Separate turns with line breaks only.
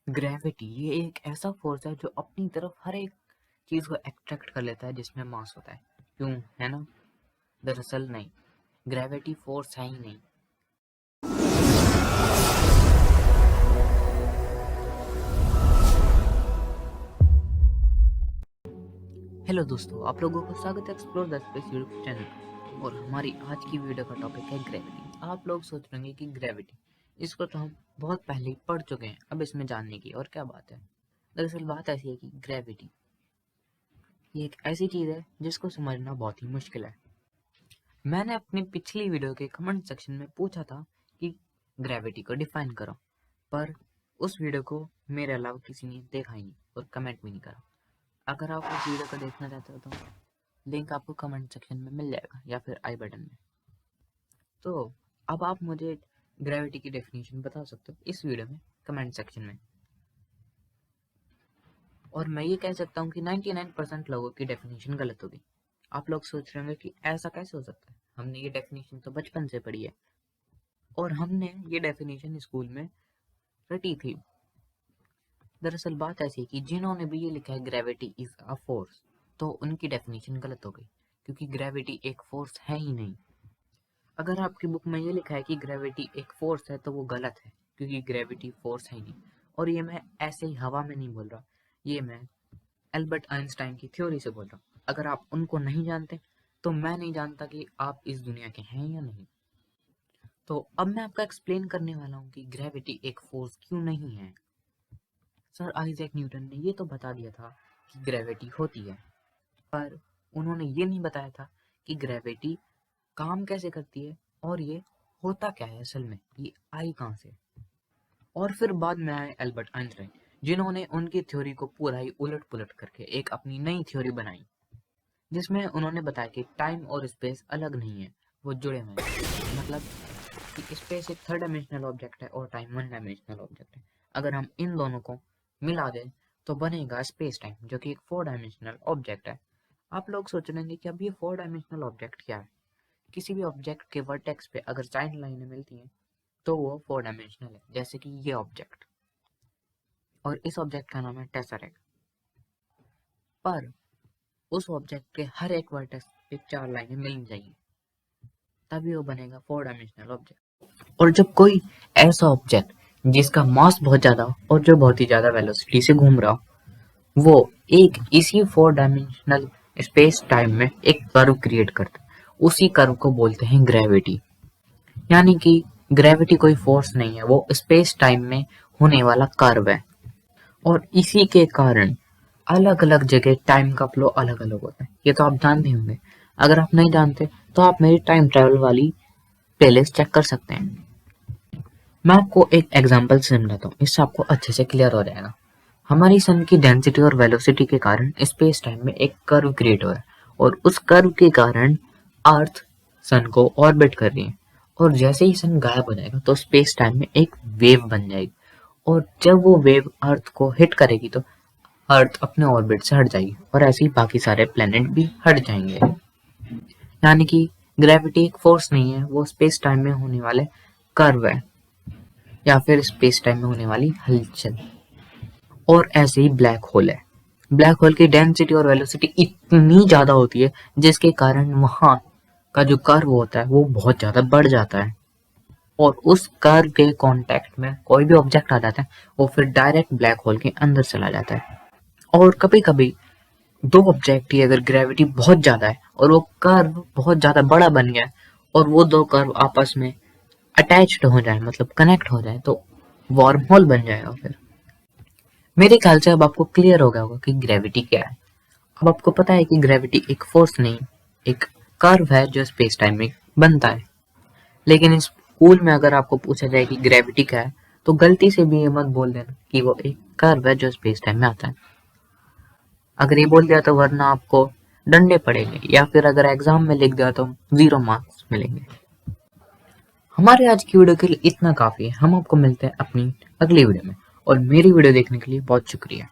Gravity ये एक ऐसा फोर्स है जो अपनी तरफ हर एक चीज को अट्रैक्ट कर लेता है जिसमें मास होता है। क्यों? है ना? दरअसल नहीं, ग्रेविटी फोर्स है ही नहीं। हेलो दोस्तों, आप लोगों को स्वागत है explore the space YouTube channel पर। और हमारी आज की वीडियो का टॉपिक है ग्रेविटी। आप लोग सोच रहे होंगे कि ग्रेविटी, इसको तो हम बहुत पहले ही पढ़ चुके हैं, अब इसमें जानने की और क्या बात है। दरअसल बात ऐसी है कि ग्रेविटी ये एक ऐसी चीज है जिसको समझना बहुत ही मुश्किल है। मैंने अपनी पिछली वीडियो के कमेंट सेक्शन में पूछा था कि ग्रेविटी को डिफाइन करो, पर उस वीडियो को मेरे अलावा किसी ने देखा ही नहीं और कमेंट भी नहीं करा। अगर आप उस वीडियो को देखना चाहते हो तो लिंक आपको कमेंट सेक्शन में मिल जाएगा या फिर आई बटन में। तो अब आप मुझे ग्रेविटी की डेफिनेशन बता सकते हो इस वीडियो में कमेंट सेक्शन में। और मैं ये कह सकता हूँ कि 99% लोगों की डेफिनेशन गलत होगी। आप लोग सोच रहे होंगे कि ऐसा कैसे हो सकता है, हमने ये डेफिनेशन तो बचपन से पढ़ी है और हमने ये डेफिनेशन स्कूल में रटी थी। दरअसल बात ऐसी है कि जिन्होंने भी ये लिखा है ग्रेविटी इज अ फोर्स, तो उनकी डेफिनेशन गलत हो गई, क्योंकि ग्रेविटी एक फोर्स है ही नहीं। अगर आपकी बुक में ये लिखा है कि ग्रेविटी एक फोर्स है तो वो गलत है, क्योंकि ग्रेविटी फोर्स है ही नहीं। और ये मैं ऐसे ही हवा में नहीं बोल रहा, ये मैं एल्बर्ट आइंस्टाइन की थ्योरी से बोल रहा हूँ। अगर आप उनको नहीं जानते तो मैं नहीं जानता कि आप इस दुनिया के हैं या नहीं। तो अब मैं आपको एक्सप्लेन करने वाला हूँ कि ग्रेविटी एक फोर्स क्यों नहीं है। सर आइजैक न्यूटन ने ये तो बता दिया था कि ग्रेविटी होती है, पर उन्होंने ये नहीं बताया था कि ग्रेविटी काम कैसे करती है और ये होता क्या है असल में, ये आई कहाँ से। और फिर बाद में आए एल्बर्ट आइंस्टाइन, जिन्होंने उनकी थ्योरी को पूरा ही उलट पुलट करके एक अपनी नई थ्योरी बनाई, जिसमें उन्होंने बताया कि टाइम और स्पेस अलग नहीं है, वो जुड़े हुए हैं। मतलब कि स्पेस एक थर्ड डायमेंशनल ऑब्जेक्ट है और टाइम वन डायमेंशनल ऑब्जेक्ट है। अगर हम इन दोनों को मिला दें तो बनेगा स्पेस टाइम, जो कि एक फोर डायमेंशनल ऑब्जेक्ट है। आप लोग सोच रहे हैं कि अब ये फोर डायमेंशनल ऑब्जेक्ट क्या है। किसी भी ऑब्जेक्ट के वर्टेक्स पे अगर साइड लाइनें मिलती हैं तो वो फोर डायमेंशनल है, जैसे कि ये ऑब्जेक्ट, और इस ऑब्जेक्ट का नाम है टेसरेक्ट। पर उस ऑब्जेक्ट के हर एक वर्टेक्स पे चार लाइनें मिलनी चाहिए, तभी वो बनेगा फोर डायमेंशनल ऑब्जेक्ट। और जब कोई ऐसा ऑब्जेक्ट जिसका मास बहुत ज्यादा हो और जो बहुत ही ज्यादा वेलोसिटी से घूम रहा हो, वो एक इसी फोर डायमेंशनल स्पेस टाइम में एक कर्व क्रिएट करता है, उसी कर्व को बोलते हैं ग्रेविटी। यानी कि ग्रेविटी कोई फोर्स नहीं है, वो स्पेस टाइम में होने वाला कर्व है। और इसी के कारण अलग अलग जगह टाइम का फ्लो अलग अलग होता है, ये तो आप जानते होंगे। अगर आप नहीं जानते तो आप मेरी टाइम ट्रेवल वाली प्लेलिस्ट चेक कर सकते हैं। मैं आपको एक एग्जांपल से समझाता हूँ, इससे आपको अच्छे से क्लियर हो जाएगा। हमारी सन की डेंसिटी और वेलोसिटी के कारण स्पेस टाइम में एक कर्व क्रिएट हुआ है, और उस कर्व के कारण अर्थ सन को ऑर्बिट कर रही है। और जैसे ही सन गायब हो जाएगा तो स्पेस टाइम में एक वेव बन जाएगी, और जब वो वेव अर्थ को हिट करेगी तो अर्थ अपने ऑर्बिट से हट जाएगी, और ऐसे ही बाकी सारे प्लेनेट भी हट जाएंगे। यानी कि ग्रेविटी एक फोर्स नहीं है, वो स्पेस टाइम में होने वाले कर्व है, या फिर स्पेस टाइम में होने वाली हलचल। और ऐसे ही ब्लैक होल है। ब्लैक होल की डेंसिटी और वेलोसिटी इतनी ज्यादा होती है जिसके कारण वहां का जो कर्व होता है वो बहुत ज्यादा बढ़ जाता है, और उस कर्व के कांटेक्ट में कोई भी ऑब्जेक्ट आ जाता है वो फिर डायरेक्ट ब्लैक होल के अंदर चला जाता है। और कभी कभी दो ऑब्जेक्ट की अगर ग्रेविटी बहुत ज्यादा है और वो कर्व बहुत ज्यादा बड़ा बन गया है, और वो दो कर्व आपस में अटैच्ड हो जाए, मतलब कनेक्ट हो जाए, तो वार्म होल बन जाएगा। फिर मेरे ख्याल से अब आपको क्लियर हो गया होगा कि ग्रेविटी क्या है। अब आपको पता है कि ग्रेविटी एक फोर्स नहीं, एक कर्व है जो स्पेस टाइम में बनता है। लेकिन इस स्कूल में अगर आपको पूछा जाए कि ग्रेविटी क्या है, तो गलती से भी ये मत बोल देना कि वो एक कर्व है जो स्पेस टाइम में आता है। अगर ये बोल दिया तो वरना आपको डंडे पड़ेंगे, या फिर अगर एग्जाम में लिख दिया तो 0 मार्क्स मिलेंगे। हमारे आज की वीडियो के लिए इतना काफी है। हम आपको मिलते हैं अपनी अगली वीडियो में, और मेरी वीडियो देखने के लिए बहुत शुक्रिया।